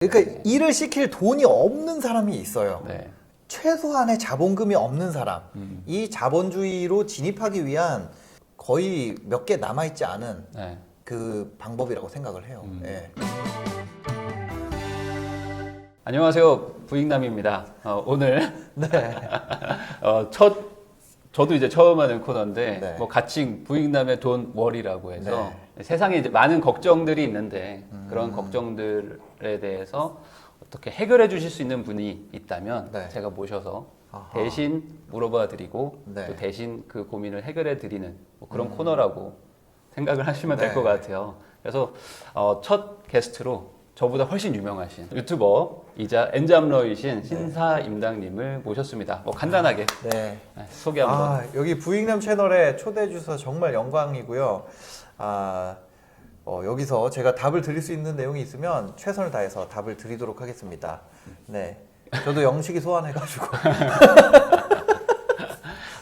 그러니까 일을 시킬 돈이 없는 사람이 있어요. 네. 최소한의 자본금이 없는 사람. 이 자본주의로 진입하기 위한 거의 몇 개 남아있지 않은 네. 그 방법이라고 생각을 해요. 예. 안녕하세요, 부익남입니다. 오늘 네. 저도 이제 처음 하는 코너인데 네. 뭐 가칭 부익남의 돈 월이라고 해서 세상에 이제 많은 걱정들이 있는데 그런 걱정들에 대해서 어떻게 해결해 주실 수 있는 분이 있다면 네. 제가 모셔서 아하. 대신 물어봐 드리고 네. 또 대신 그 고민을 해결해 드리는 뭐 그런 코너라고 생각을 하시면 될 것 네. 같아요. 그래서 첫 게스트로 저보다 훨씬 유명하신 유튜버이자 엔잡러이신 신사임당님을 모셨습니다. 뭐 간단하게 네. 소개 한번. 여기 부익남 채널에 초대해 주셔서 정말 영광이고요. 여기서 제가 답을 드릴 수 있는 내용이 있으면 최선을 다해서 답을 드리도록 하겠습니다. 네. 저도 영식이 소환해가지고.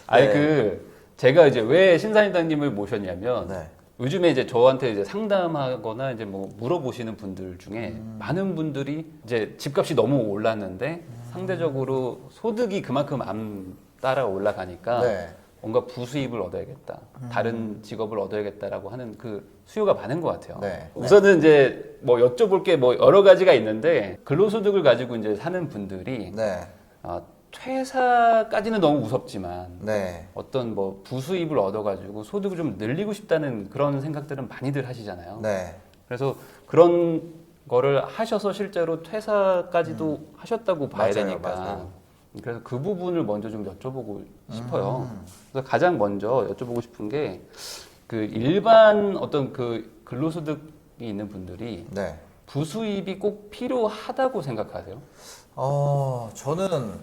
아니 네. 제가 이제 왜 신사임당님을 모셨냐면 네. 요즘에 이제 저한테 이제 상담하거나 이제 뭐 물어보시는 분들 중에 많은 분들이 이제 집값이 너무 올랐는데 상대적으로 소득이 그만큼 안 따라 올라가니까 네. 뭔가 부수입을 얻어야겠다, 다른 직업을 얻어야겠다라고 하는 그 수요가 많은 것 같아요. 네. 우선은 이제 뭐 여쭤볼 게 뭐 여러 가지가 있는데 근로소득을 가지고 이제 사는 분들이 네. 퇴사까지는 너무 무섭지만 네. 어떤 뭐 부수입을 얻어가지고 소득을 좀 늘리고 싶다는 그런 생각들은 많이들 하시잖아요. 네. 그래서 그런 거를 하셔서 실제로 퇴사까지도 하셨다고 봐야 맞아요, 되니까 맞아요. 그래서 그 부분을 먼저 좀 여쭤보고 싶어요. 그래서 가장 먼저 여쭤보고 싶은 게 그 일반 어떤 그 근로소득이 있는 분들이 네. 부수입이 꼭 필요하다고 생각하세요? 저는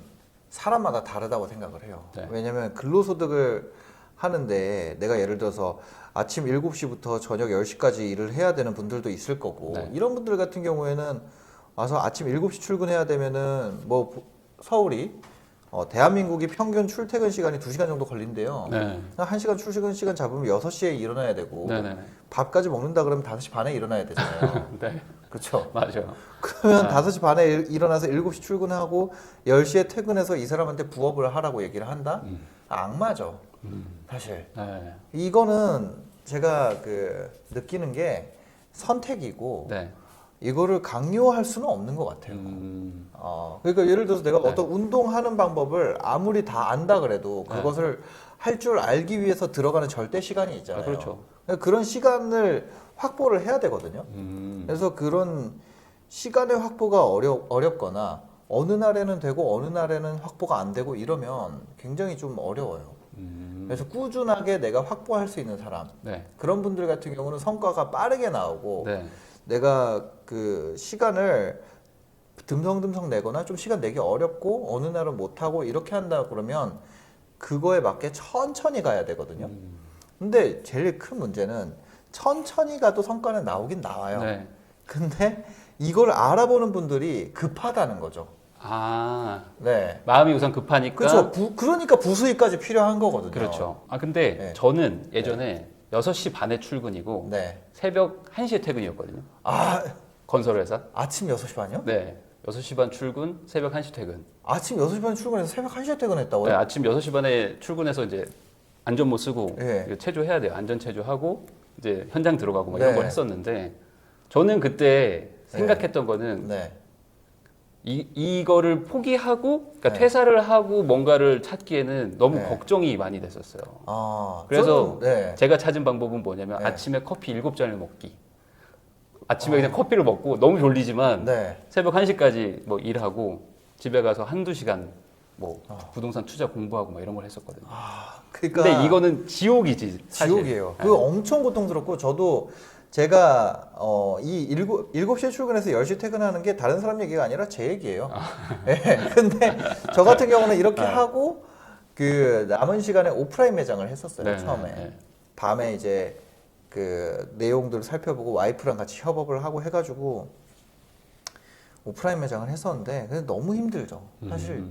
사람마다 다르다고 생각을 해요. 네. 왜냐면 근로소득을 하는데 내가 예를 들어서 아침 7시부터 저녁 10시까지 일을 해야 되는 분들도 있을 거고 네. 이런 분들 같은 경우에는 와서 아침 7시 출근해야 되면은 뭐 서울이 대한민국이 평균 출퇴근 시간이 2시간 정도 걸린대요. 네. 1시간 출퇴근 시간 잡으면 6시에 일어나야 되고 네네. 밥까지 먹는다 그러면 5시 반에 일어나야 되잖아요. 네. 그렇죠? 맞아요. 그러면 5시 반에 일어나서 7시 출근하고 10시에 퇴근해서 이 사람한테 부업을 하라고 얘기를 한다? 악마죠. 사실. 네. 이거는 제가 느끼는 게 선택이고 네. 이거를 강요할 수는 없는 것 같아요. 그러니까 예를 들어서 내가 네. 어떤 운동하는 방법을 아무리 다 안다 그래도 네. 그것을 할 줄 알기 위해서 들어가는 절대 시간이 있잖아요. 그렇죠. 그러니까 그런 시간을 확보를 해야 되거든요. 그래서 그런 시간의 확보가 어렵거나 어느 날에는 되고 어느 날에는 확보가 안 되고 이러면 굉장히 좀 어려워요. 그래서 꾸준하게 내가 확보할 수 있는 사람, 네. 그런 분들 같은 경우는 성과가 빠르게 나오고 네. 내가 그 시간을 듬성듬성 내거나 좀 시간 내기 어렵고 어느 날은 못하고 이렇게 한다 그러면 그거에 맞게 천천히 가야 되거든요. 근데 제일 큰 문제는 천천히 가도 성과는 나오긴 나와요. 네. 근데 이걸 알아보는 분들이 급하다는 거죠. 네. 마음이 우선 급하니까. 그렇죠. 그러니까 부수입까지 필요한 거거든요. 그렇죠. 근데 네. 저는 예전에 6시 반에 출근이고 네. 새벽 1시에 퇴근이었거든요. 건설회사. 아침 6시 반이요? 네. 6시 반 출근, 새벽 1시 퇴근. 아침 6시 반에 출근해서 새벽 1시에 퇴근했다고요? 네, 아침 6시 반에 출근해서 이제 안전모 쓰고 네. 이거 체조해야 돼요. 안전 체조하고 이제 현장 들어가고 막 이런 네. 걸 했었는데 저는 그때 생각했던 거는 네. 이거를 포기하고 그러니까 네. 퇴사를 하고 뭔가를 찾기에는 너무 네. 걱정이 많이 됐었어요. 저는, 그래서 네. 제가 찾은 방법은 뭐냐면 네. 아침에 커피 7잔을 먹기. 아침에 그냥 커피를 먹고 너무 졸리지만 네. 새벽 1시까지 뭐 일하고 집에 가서 한두 시간 뭐 부동산 투자 공부하고 막 이런 걸 했었거든요. 그러니까 근데 이거는 지옥이지. 사실. 지옥이에요. 네. 그거 엄청 고통스럽고 저도 제가 이 7시에 출근해서 10시 퇴근하는 게 다른 사람 얘기가 아니라 제 얘기예요. 네. 근데 저 같은 경우는 이렇게 하고 그 남은 시간에 오프라인 매장을 했었어요. 네, 처음에. 네. 밤에 이제 그 내용들을 살펴보고 와이프랑 같이 협업을 하고 해가지고 오프라인 매장을 했었는데 근데 너무 힘들죠. 사실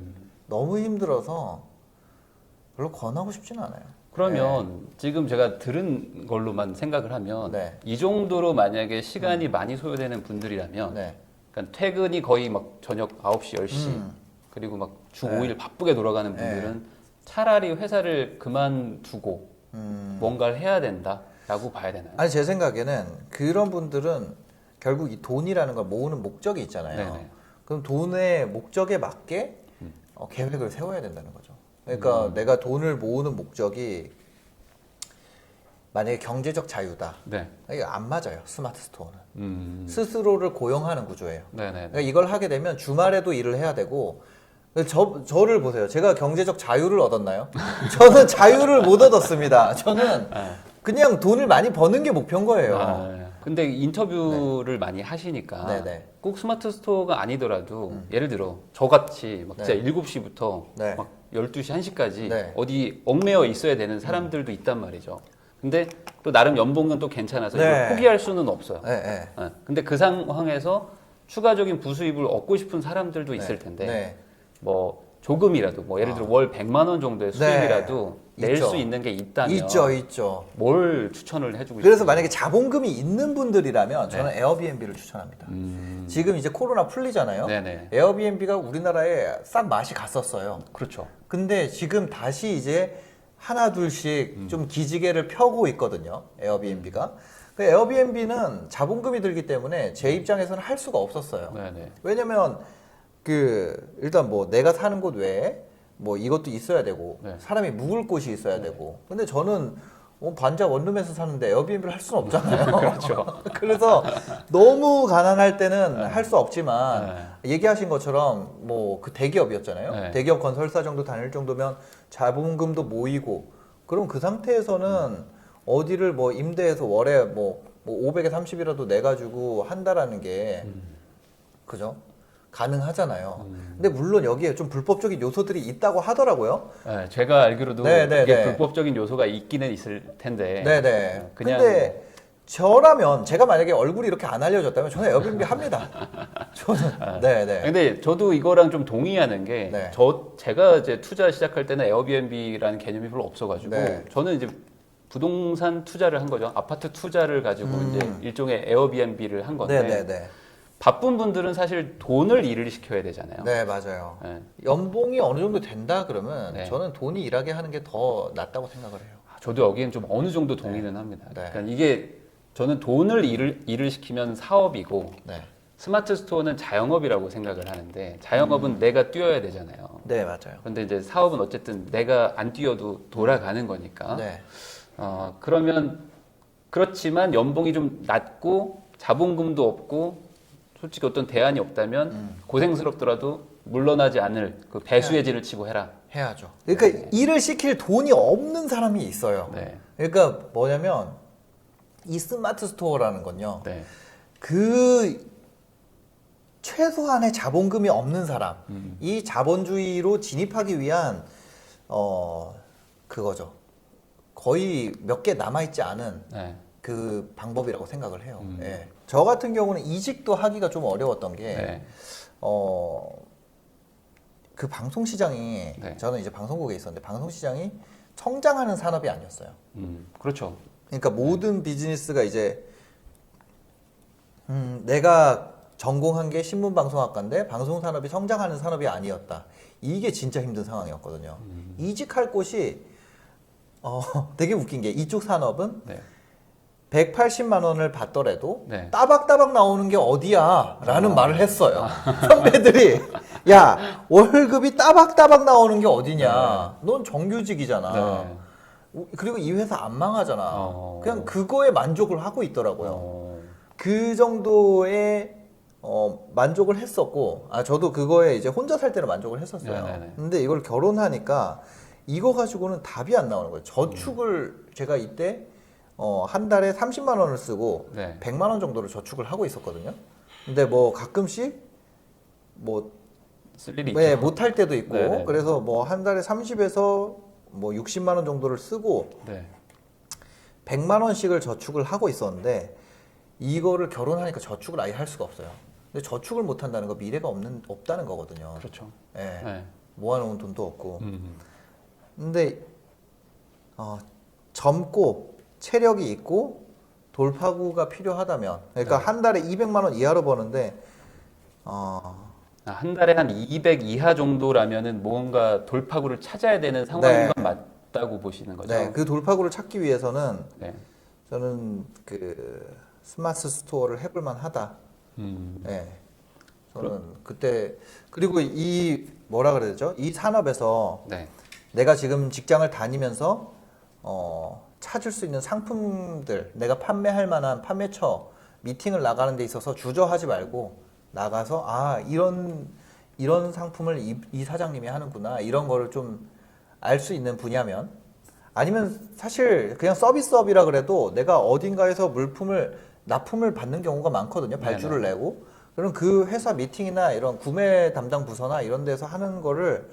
너무 힘들어서 별로 권하고 싶지는 않아요. 그러면 지금 제가 들은 걸로만 생각을 하면 네. 이 정도로 만약에 시간이 많이 소요되는 분들이라면 네. 그러니까 퇴근이 거의 막 저녁 9시, 10시 그리고 막 주 네. 5일 바쁘게 돌아가는 분들은 차라리 회사를 그만두고 뭔가를 해야 된다라고 봐야 되나요? 아니 제 생각에는 그런 분들은 결국 이 돈이라는 걸 모으는 목적이 있잖아요. 네네. 그럼 돈의 목적에 맞게 계획을 세워야 된다는 거죠. 그러니까 내가 돈을 모으는 목적이 만약에 경제적 자유다. 네. 이거 안 맞아요. 스마트 스토어는. 음. 스스로를 고용하는 구조예요. 네네. 그러니까 이걸 하게 되면 주말에도 일을 해야 되고 저를 보세요. 제가 경제적 자유를 얻었나요? 저는 자유를 못 얻었습니다. 저는 그냥 돈을 많이 버는 게 목표인 거예요. 아, 네. 근데 인터뷰를 많이 하시니까 네네. 꼭 스마트 스토어가 아니더라도 예를 들어 저같이 막 네. 진짜 7시부터 네. 막 12시, 1시까지 네. 어디 얽매여 있어야 되는 사람들도 있단 말이죠. 근데 또 나름 연봉은 또 괜찮아서 네. 이걸 포기할 수는 없어요. 네, 네. 네. 근데 그 상황에서 추가적인 부수입을 얻고 싶은 사람들도 있을 텐데 네. 뭐 조금이라도 뭐 예를 들어 월 100만 원 정도의 수입이라도 낼 있죠. 수 있는 게 있다면 있죠. 뭘 추천을 해주고 그래서 싶어요? 만약에 자본금이 있는 분들이라면 저는 에어비앤비를 추천합니다. 지금 이제 코로나 풀리잖아요. 네네. 에어비앤비가 우리나라에 싹 맛이 갔었어요. 그렇죠. 근데 지금 다시 이제 하나 둘씩 좀 기지개를 펴고 있거든요. 에어비앤비가. 그 에어비앤비는 자본금이 들기 때문에 제 입장에서는 할 수가 없었어요. 네네. 왜냐면 일단 뭐 내가 사는 곳 외에 뭐 이것도 있어야 되고 네. 사람이 묵을 곳이 있어야 되고 근데 저는 반자 원룸에서 사는데 에어비앤비를 할 수는 없잖아요. 그렇죠. 그래서 너무 가난할 때는 할 수 없지만 얘기하신 것처럼 뭐 그 대기업이었잖아요. 네. 대기업 건설사 정도 다닐 정도면 자본금도 모이고 그럼 그 상태에서는 어디를 뭐 임대해서 월에 뭐 500에 30이라도 내가지고 한다라는 게 그죠? 가능하잖아요. 근데 물론 여기에 좀 불법적인 요소들이 있다고 하더라고요. 네, 제가 알기로도 네네네. 이게 불법적인 요소가 있기는 있을 텐데. 네네. 그냥 근데 저라면 제가 만약에 얼굴이 이렇게 안 알려졌다면 저는 에어비앤비 합니다. 저는 네네. 근데 저도 이거랑 좀 동의하는 게 네. 제가 이제 투자 시작할 때는 에어비앤비라는 개념이 별로 없어가지고 네. 저는 이제 부동산 투자를 한 거죠. 아파트 투자를 가지고 이제 일종의 에어비앤비를 한 건데 네네네. 바쁜 분들은 사실 돈을 일을 시켜야 되잖아요. 네 맞아요. 네. 연봉이 어느 정도 된다 그러면 네. 저는 돈이 일하게 하는 게 더 낫다고 생각을 해요. 저도 여기엔 좀 어느 정도 동의는 합니다. 네. 그러니까 이게 저는 돈을 일을 시키면 사업이고 네. 스마트 스토어는 자영업이라고 생각을 하는데 자영업은 내가 뛰어야 되잖아요. 네 맞아요. 그런데 이제 사업은 어쨌든 내가 안 뛰어도 돌아가는 거니까. 네. 그러면 그렇지만 연봉이 좀 낮고 자본금도 없고 솔직히 어떤 대안이 없다면 고생스럽더라도 물러나지 않을 그 배수의 진을 치고 해라. 해야죠. 그러니까 일을 시킬 돈이 없는 사람이 있어요. 네. 그러니까 뭐냐면 이 스마트 스토어라는 건요. 네. 그 최소한의 자본금이 없는 사람, 이 자본주의로 진입하기 위한 그거죠. 거의 몇 개 남아 있지 않은 네. 그 방법이라고 생각을 해요. 예. 저 같은 경우는 이직도 하기가 좀 어려웠던 게 네. 그 방송 시장이 네. 저는 이제 방송국에 있었는데 방송 시장이 성장하는 산업이 아니었어요. 그렇죠. 그러니까 모든 비즈니스가 이제 내가 전공한 게 신문방송학과인데 방송산업이 성장하는 산업이 아니었다. 이게 진짜 힘든 상황이었거든요. 이직할 곳이 되게 웃긴 게 이쪽 산업은 네. 180만 원을 받더라도 네. 따박따박 나오는 게 어디야? 라는 말을 했어요. 선배들이 야 월급이 따박따박 나오는 게 어디냐? 넌 정규직이잖아. 네. 그리고 이 회사 안 망하잖아. 어. 그냥 그거에 만족을 하고 있더라고요. 어, 그 정도의 만족을 했었고, 저도 그거에 이제 혼자 살 때는 만족을 했었어요. 네네네. 근데 이걸 결혼하니까 이거 가지고는 답이 안 나오는 거예요. 저축을 제가 이때 한 달에 30만 원을 쓰고 네. 100만 원 정도를 저축을 하고 있었거든요. 근데 뭐 가끔씩 뭐 쓸 일이 네, 있죠. 못할 때도 있고, 네네. 그래서 뭐 한 달에 30에서 뭐 60만 원 정도를 쓰고 네. 100만 원씩을 저축을 하고 있었는데 이거를 결혼하니까 저축을 아예 할 수가 없어요. 근데 저축을 못 한다는 거 미래가 없다는 거거든요. 그렇죠. 예. 네. 모아놓은 돈도 없고. 음. 근데 젊고 체력이 있고 돌파구가 필요하다면, 그러니까 네. 한 달에 200만 원 이하로 버는데 한 달에 한 200 이하 정도라면은 뭔가 돌파구를 찾아야 되는 상황인 네. 건 맞다고 보시는 거죠? 네, 그 돌파구를 찾기 위해서는 네. 저는 그 스마트 스토어를 해볼 만하다. 네. 저는 그때 그리고 이 뭐라 그래야 되죠? 이 산업에서 네. 내가 지금 직장을 다니면서 찾을 수 있는 상품들, 내가 판매할 만한 판매처 미팅을 나가는 데 있어서 주저하지 말고 나가서 이런 상품을 이 사장님이 하는구나 이런 거를 좀 알 수 있는 분야면 아니면 사실 그냥 서비스업이라 그래도 내가 어딘가에서 납품을 받는 경우가 많거든요. 발주를 내고 그럼 그 회사 미팅이나 이런 구매 담당 부서나 이런 데서 하는 거를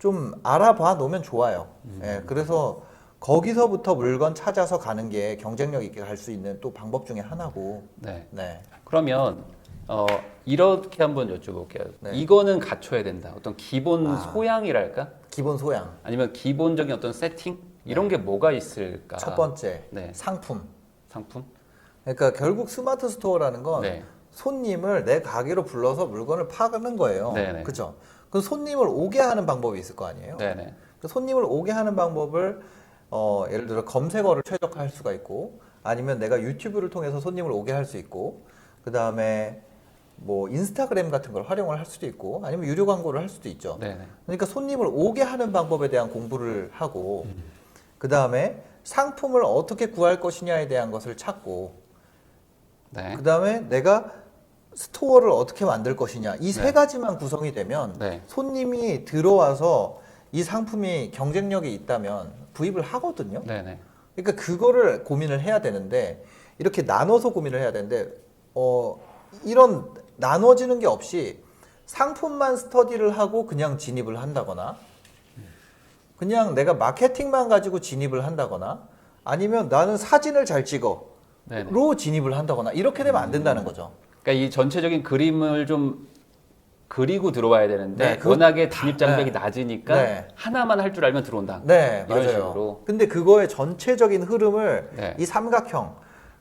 좀 알아봐 놓으면 좋아요. 예, 그래서 거기서부터 물건 찾아서 가는 게 경쟁력 있게 갈 수 있는 또 방법 중에 하나고. 네. 네. 그러면 이렇게 한번 여쭤볼게요. 네. 이거는 갖춰야 된다. 어떤 기본 아. 소양이랄까? 기본 소양. 아니면 기본적인 어떤 세팅? 이런 게 뭐가 있을까? 첫 번째, 네. 상품. 상품? 그러니까 결국 스마트 스토어라는 건 네. 손님을 내 가게로 불러서 물건을 파는 거예요. 네네. 그죠? 그 손님을 오게 하는 방법이 있을 거 아니에요. 네네. 그 손님을 오게 하는 방법을 예를 들어 검색어를 최적화할 수가 있고 아니면 내가 유튜브를 통해서 손님을 오게 할 수 있고 그 다음에 뭐 인스타그램 같은 걸 활용을 할 수도 있고 아니면 유료 광고를 할 수도 있죠. 네네. 그러니까 손님을 오게 하는 방법에 대한 공부를 하고 그 다음에 상품을 어떻게 구할 것이냐에 대한 것을 찾고 네. 그 다음에 내가 스토어를 어떻게 만들 것이냐 이 세 네. 가지만 구성이 되면 네. 손님이 들어와서 이 상품이 경쟁력이 있다면 구입을 하거든요. 네네. 그러니까 그거를 고민을 해야 되는데 이렇게 나눠서 고민을 해야 되는데 이런 나눠지는 게 없이 상품만 스터디를 하고 그냥 진입을 한다거나 그냥 내가 마케팅만 가지고 진입을 한다거나 아니면 나는 사진을 잘 찍어 네네. 로 진입을 한다거나 이렇게 되면 안 된다는 거죠. 그러니까 이 전체적인 그림을 좀 그리고 들어와야 되는데 네, 워낙에 진입 장벽이 네. 낮으니까 네. 하나만 할 줄 알면 들어온다. 네, 이런 맞아요. 식으로. 근데 그거의 전체적인 흐름을 네. 이 삼각형,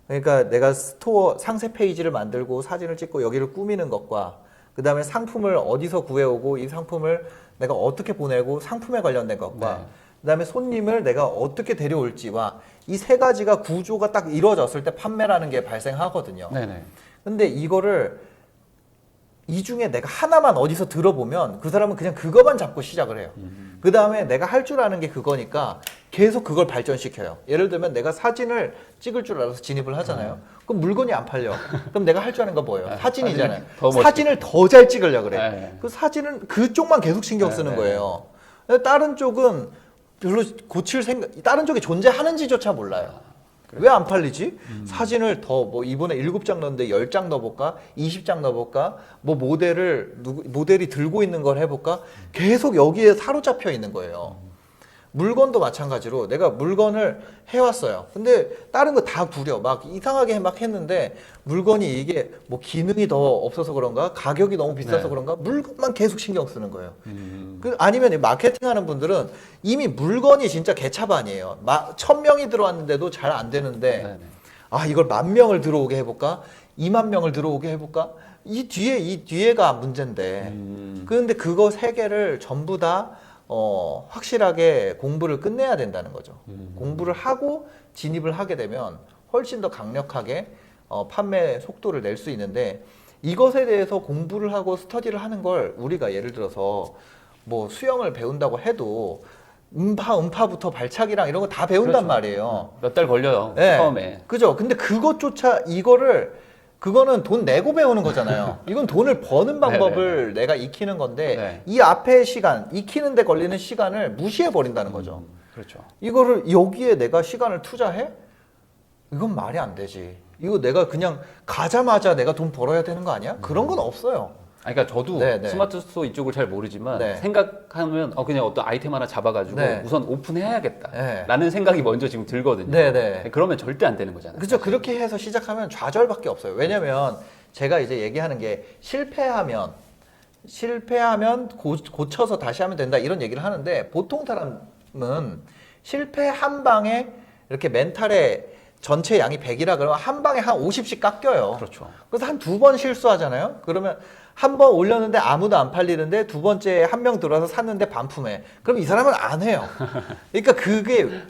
그러니까 내가 스토어 상세 페이지를 만들고 사진을 찍고 여기를 꾸미는 것과 그 다음에 상품을 어디서 구해오고 이 상품을 내가 어떻게 보내고 상품에 관련된 것과 네. 그 다음에 손님을 내가 어떻게 데려올지와 이 세 가지가 구조가 딱 이루어졌을 때 판매라는 게 발생하거든요. 네네. 근데 이거를 이 중에 내가 하나만 어디서 들어보면 그 사람은 그냥 그것만 잡고 시작을 해요. 그 다음에 내가 할 줄 아는 게 그거니까 계속 그걸 발전시켜요. 예를 들면 내가 사진을 찍을 줄 알아서 진입을 하잖아요. 그럼 물건이 안 팔려. 그럼 내가 할 줄 아는 건 뭐예요? 사진이잖아요. 더 멋있게. 사진을 더 잘 찍으려고 그래. 네. 그 사진은 그쪽만 계속 신경 쓰는 네, 거예요. 다른 쪽은 별로 고칠 생각, 다른 쪽이 존재하는지조차 몰라요. 왜 안 팔리지? 사진을 더 뭐 이번에 7장 넣었는데 10장 넣어볼까? 20장 넣어볼까? 뭐 모델이 들고 있는 걸 해볼까? 계속 여기에 사로잡혀 있는 거예요. 물건도 마찬가지로 내가 물건을 해왔어요. 근데 다른 거 다 구려. 막 이상하게 막 했는데 물건이 이게 뭐 기능이 더 없어서 그런가? 가격이 너무 비싸서 네. 그런가? 물건만 계속 신경 쓰는 거예요. 아니면 이 마케팅 하는 분들은 이미 물건이 진짜 개차반이에요. 1000명이 들어왔는데도 잘 안 되는데 네네. 아, 이걸 10,000명을 들어오게 해볼까? 20,000명을 들어오게 해볼까? 이 뒤에가 문제인데. 그런데 그거 세 개를 전부 다 확실하게 공부를 끝내야 된다는 거죠. 공부를 하고 진입을 하게 되면 훨씬 더 강력하게 판매 속도를 낼 수 있는데 이것에 대해서 공부를 하고 스터디를 하는 걸 우리가 예를 들어서 뭐 수영을 배운다고 해도 음파부터 발차기랑 이런 거 다 배운단 그렇죠. 말이에요. 몇 달 걸려요. 네. 처음에. 그죠? 근데 그것조차 그거는 돈 내고 배우는 거잖아요. 이건 돈을 버는 방법을 내가 익히는 건데 네. 이 앞에 시간, 익히는 데 걸리는 시간을 무시해 버린다는 거죠. 그렇죠. 이거를 여기에 내가 시간을 투자해? 이건 말이 안 되지. 이거 내가 그냥 가자마자 내가 돈 벌어야 되는 거 아니야? 그런 건 없어요. 그러니까 저도 네네. 스마트 스토어 이쪽을 잘 모르지만 네. 생각하면 그냥 어떤 아이템 하나 잡아가지고 네. 우선 오픈해야겠다 네. 라는 생각이 먼저 지금 들거든요. 네네. 그러면 절대 안 되는 거잖아요. 그죠? 그렇게 해서 시작하면 좌절밖에 없어요. 왜냐면 제가 이제 얘기하는 게 실패하면 고쳐서 다시 하면 된다 이런 얘기를 하는데 보통 사람은 실패 한 방에 이렇게 멘탈에 전체 양이 100이라 그러면 한 방에 한 50씩 깎여요. 그렇죠. 그래서 한 2번 실수하잖아요. 그러면 한 번 올렸는데 아무도 안 팔리는데 두 번째 한 명 들어와서 샀는데 반품해. 그럼 이 사람은 안 해요. 그러니까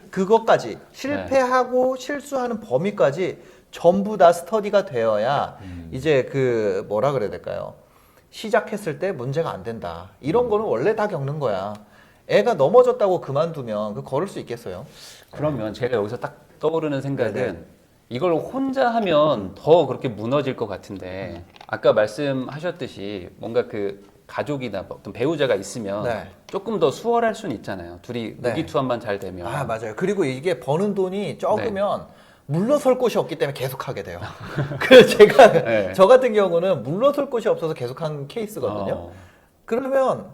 그것까지 실패하고 실수하는 범위까지 전부 다 스터디가 되어야 이제 그 뭐라 그래야 될까요? 시작했을 때 문제가 안 된다. 이런 거는 원래 다 겪는 거야. 애가 넘어졌다고 그만두면 그 걸을 수 있겠어요? 그러면 제가 여기서 딱 떠오르는 생각은 네네. 이걸 혼자 하면 더 그렇게 무너질 것 같은데 아까 말씀하셨듯이 뭔가 그 가족이나 어떤 배우자가 있으면 네. 조금 더 수월할 수는 있잖아요. 둘이 네. 의기투합만 잘 되면. 아, 맞아요. 그리고 이게 버는 돈이 적으면 물러설 곳이 없기 때문에 계속 하게 돼요. 그래서 제가 네. 저 같은 경우는 물러설 곳이 없어서 계속 한 케이스거든요. 어. 그러면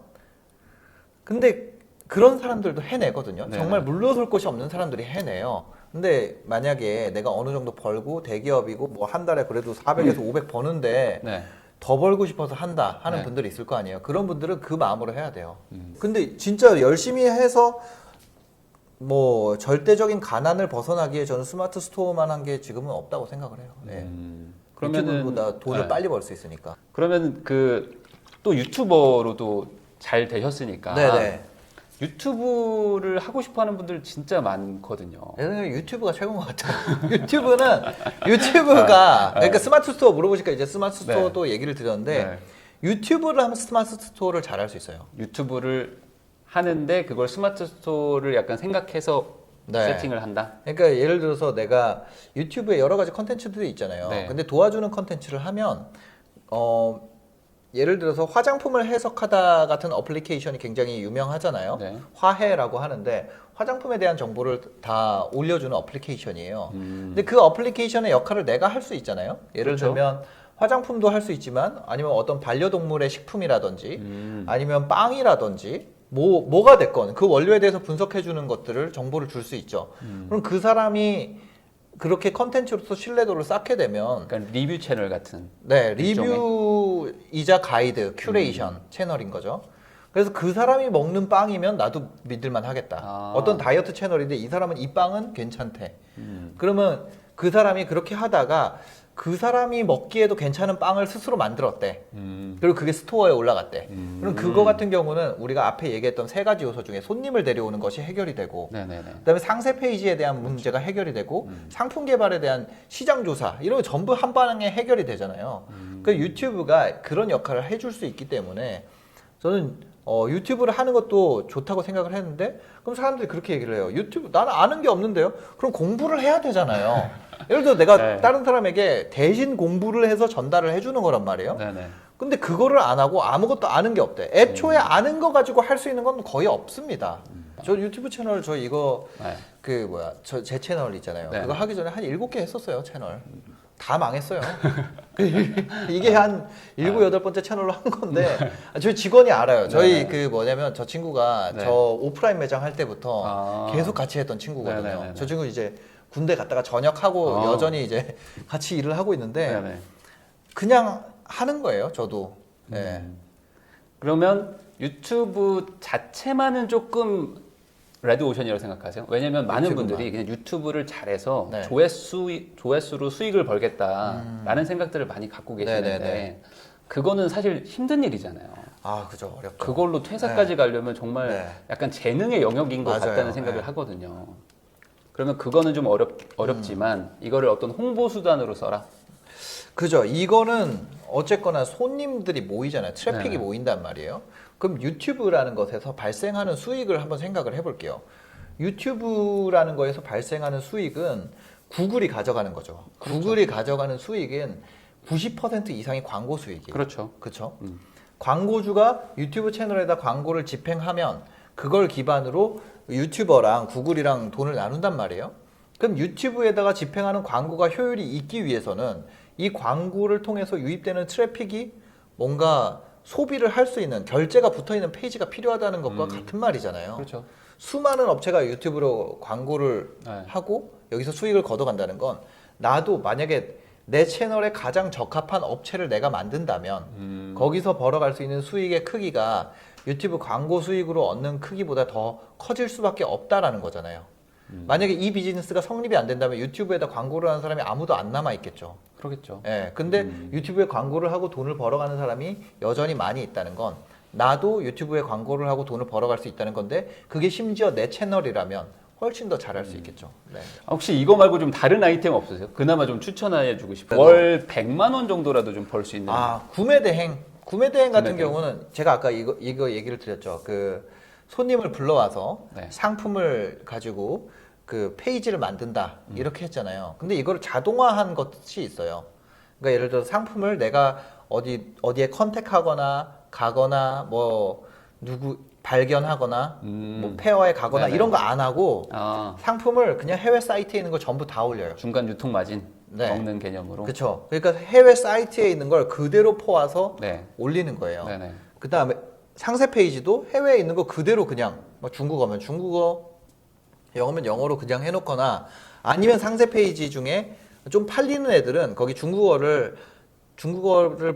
근데 그런 사람들도 해내거든요. 네네. 정말 물러설 곳이 없는 사람들이 해내요. 근데 만약에 내가 어느 정도 벌고 대기업이고 뭐 한 달에 그래도 400에서 500 버는데 네. 더 벌고 싶어서 한다 하는 네. 분들이 있을 거 아니에요. 그런 분들은 그 마음으로 해야 돼요. 근데 진짜 열심히 해서 뭐 절대적인 가난을 벗어나기에 저는 스마트 스토어만 한 게 지금은 없다고 생각을 해요. 네. 유튜브보다 돈을 네. 빨리 벌 수 있으니까. 그러면 그 또 유튜버로도 잘 되셨으니까 네네. 유튜브를 하고 싶어하는 분들 진짜 많거든요. 내 생각에 유튜브가 최고인 것 같아요. 유튜브가 그러니까 스마트 스토어 물어보니까 이제 스마트 스토어도 얘기를 드렸는데 네. 유튜브를 하면 스마트 스토어를 잘할 수 있어요. 유튜브를 하는데 그걸 스마트 스토어를 약간 생각해서 네. 세팅을 한다. 그러니까 예를 들어서 내가 유튜브에 여러 가지 컨텐츠들이 있잖아요. 네. 근데 도와주는 컨텐츠를 하면 예를 들어서 화장품을 해석하다 같은 어플리케이션이 굉장히 유명하잖아요. 네. 화해라고 하는데 화장품에 대한 정보를 다 올려주는 어플리케이션이에요. 근데 그 어플리케이션의 역할을 내가 할 수 있잖아요. 예를 그렇죠. 들면 화장품도 할 수 있지만 아니면 어떤 반려동물의 식품이라든지 아니면 빵이라든지 뭐가 됐건 그 원료에 대해서 분석해 주는 것들을 정보를 줄 수 있죠. 그럼 그 사람이 그렇게 컨텐츠로서 신뢰도를 쌓게 되면 그러니까 리뷰 채널 같은. 네, 일종의? 리뷰이자 가이드, 큐레이션 채널인 거죠. 그래서 그 사람이 먹는 빵이면 나도 믿을만 하겠다. 아. 어떤 다이어트 채널인데 이 사람은 이 빵은 괜찮대. 그러면 그 사람이 그렇게 하다가 그 사람이 먹기에도 괜찮은 빵을 스스로 만들었대. 그리고 그게 스토어에 올라갔대. 그럼 그거 같은 경우는 우리가 앞에 얘기했던 세 가지 요소 중에 손님을 데려오는 것이 해결이 되고 네네네. 그다음에 상세 페이지에 대한 문제가 해결이 되고 상품 개발에 대한 시장 조사 이런 거 전부 한 방에 해결이 되잖아요. 그 유튜브가 그런 역할을 해줄 수 있기 때문에 저는 유튜브를 하는 것도 좋다고 생각을 했는데 그럼 사람들이 그렇게 얘기를 해요. 유튜브 나는 아는 게 없는데요. 그럼 공부를 해야 되잖아요. 예를 들어 내가 네. 다른 사람에게 대신 공부를 해서 전달을 해주는 거란 말이에요. 네네. 근데 그거를 안 하고 아무것도 아는 게 없대. 애초에 아는 거 가지고 할 수 있는 건 거의 없습니다. 저 유튜브 채널 저 이거 네. 저 제 채널 있잖아요. 네. 그거 하기 전에 한 7개 했었어요, 채널. 다 망했어요. 이게 한 7, 8번째 채널로 한 건데 저희 직원이 알아요. 저희 그 뭐냐면 저 친구가 네. 저 오프라인 매장 할 때부터 아. 계속 같이 했던 친구거든요. 네네네네. 저 친구 이제 군대 갔다가 전역하고 여전히 이제 같이 일을 하고 있는데 네네. 그냥 하는 거예요, 저도. 네. 그러면 유튜브 자체만은 조금 레드오션이라고 생각하세요? 왜냐면 많은 유튜브만. 분들이 그냥 유튜브를 잘해서 네. 조회수로 수익을 벌겠다라는 생각들을 많이 갖고 계시는데 네네네. 그거는 사실 힘든 일이잖아요. 아, 그죠. 어렵죠. 그걸로 퇴사까지 가려면 정말 네. 약간 재능의 영역인 것 맞아요. 같다는 생각을 네. 하거든요. 그러면 그거는 좀 어렵지만 이거를 어떤 홍보 수단으로 써라. 그죠. 이거는 어쨌거나 손님들이 모이잖아요. 트래픽이 네. 모인단 말이에요. 그럼 유튜브라는 것에서 발생하는 수익을 한번 생각을 해볼게요. 유튜브라는 거에서 발생하는 수익은 구글이 가져가는 거죠. 그렇죠. 구글이 가져가는 수익은 90% 이상이 광고 수익이에요. 그렇죠. 그렇죠. 광고주가 유튜브 채널에다 광고를 집행하면 그걸 기반으로 유튜버랑 구글이랑 돈을 나눈단 말이에요. 그럼 유튜브에다가 집행하는 광고가 효율이 있기 위해서는 이 광고를 통해서 유입되는 트래픽이 뭔가 소비를 할 수 있는 결제가 붙어있는 페이지가 필요하다는 것과 같은 말이잖아요. 그렇죠. 수많은 업체가 유튜브로 광고를 네. 하고 여기서 수익을 걷어간다는 건 나도 만약에 내 채널에 가장 적합한 업체를 내가 만든다면 거기서 벌어갈 수 있는 수익의 크기가 유튜브 광고 수익으로 얻는 크기보다 더 커질 수밖에 없다라는 거잖아요. 만약에 이 비즈니스가 성립이 안 된다면 유튜브에다 광고를 하는 사람이 아무도 안 남아 있겠죠. 그러겠죠. 예. 근데 유튜브에 광고를 하고 돈을 벌어가는 사람이 여전히 많이 있다는 건 나도 유튜브에 광고를 하고 돈을 벌어갈 수 있다는 건데 그게 심지어 내 채널이라면 훨씬 더 잘할 수 있겠죠. 네. 혹시 이거 말고 좀 다른 아이템 없으세요? 그나마 좀 추천해주고 싶어요. 그래도- 월 100만 원 정도라도 좀 벌 수 있는. 구매 대행 같은 구매 대행. 경우는 제가 아까 이거 얘기를 드렸죠. 그 손님을 불러와서 네. 상품을 가지고 그 페이지를 만든다 이렇게 했잖아요. 근데 이걸 자동화한 것이 있어요. 그러니까 예를 들어 상품을 내가 어디에 컨택하거나 가거나 뭐 누구 발견하거나 뭐 페어에 가거나 네네. 이런 거 안 하고 아, 상품을 그냥 해외 사이트에 있는 거 전부 다 올려요. 중간 유통 마진 네. 먹는 개념으로. 그렇죠. 그러니까 해외 사이트에 있는 걸 그대로 포와서 네. 올리는 거예요. 네네. 그 다음에 상세 페이지도 해외에 있는 거 그대로 그냥 뭐 중국어면 중국어, 영어면 영어로 그냥 해놓거나 아니면 상세 페이지 중에 좀 팔리는 애들은 거기 중국어를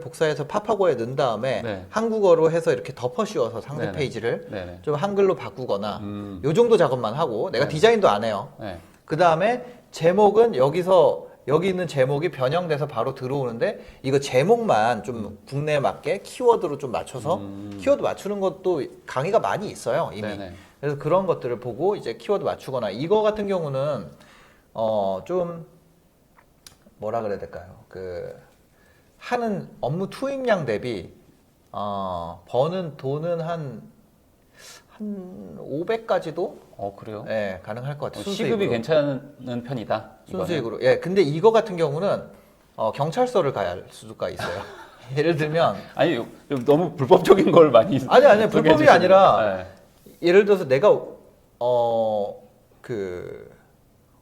복사해서 파파고에 넣은 다음에 네. 한국어로 해서 이렇게 덮어 씌워서 상세 네네. 페이지를 네네. 좀 한글로 바꾸거나 음. 요 정도 작업만 하고 내가 네네. 디자인도 안 해요. 네. 그 다음에 제목은 여기 있는 제목이 변형돼서 바로 들어오는데 이거 제목만 좀 국내에 맞게 키워드로 좀 맞춰서 키워드 맞추는 것도 강의가 많이 있어요 이미. 네네. 그래서 그런 것들을 보고 이제 키워드 맞추거나 이거 같은 경우는 좀 뭐라 그래야 될까요? 그 하는 업무 투입량 대비 버는 돈은 한 500까지도 그래요? 예, 가능할 것 같아요. 시급이 순수익으로. 괜찮은 편이다. 이거는. 순수익으로. 예, 근데 이거 같은 경우는 경찰서를 가야 할 수가 있어요. 예를 들면 아니 좀 너무 불법적인 걸 많이. 아니 불법이 소개해 아니라 주시는데. 예를 들어서 내가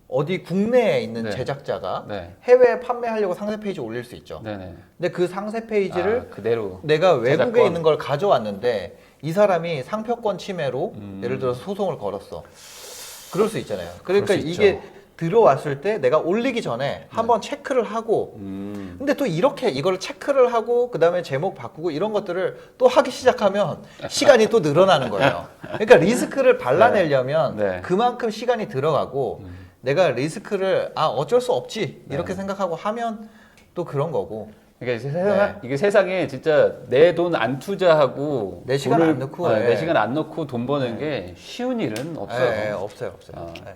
어디 국내에 있는 네. 제작자가 네. 해외에 판매하려고 상세 페이지 올릴 수 있죠. 네네. 근데 그 상세 페이지를 그대로. 내가 외국에 저작권. 있는 걸 가져왔는데 이 사람이 상표권 침해로 예를 들어서 소송을 걸었어. 그럴 수 있잖아요. 그러니까 그럴 수 이게 있죠. 들어왔을 때 내가 올리기 전에 한번 체크를 하고 근데 또 이렇게 이걸 체크를 하고 그다음에 제목 바꾸고 이런 것들을 또 하기 시작하면 시간이 또 늘어나는 거예요. 그러니까 리스크를 발라내려면 네. 그만큼 시간이 들어가고 내가 리스크를 어쩔 수 없지 이렇게 생각하고 하면 또 그런 거고 그러니까 이게 세상에 진짜 내 돈 안 투자하고 내 시간 안 넣고, 내 예. 시간 안 넣고 돈 버는 게 쉬운 일은 없어요. 없어요. 아. 예.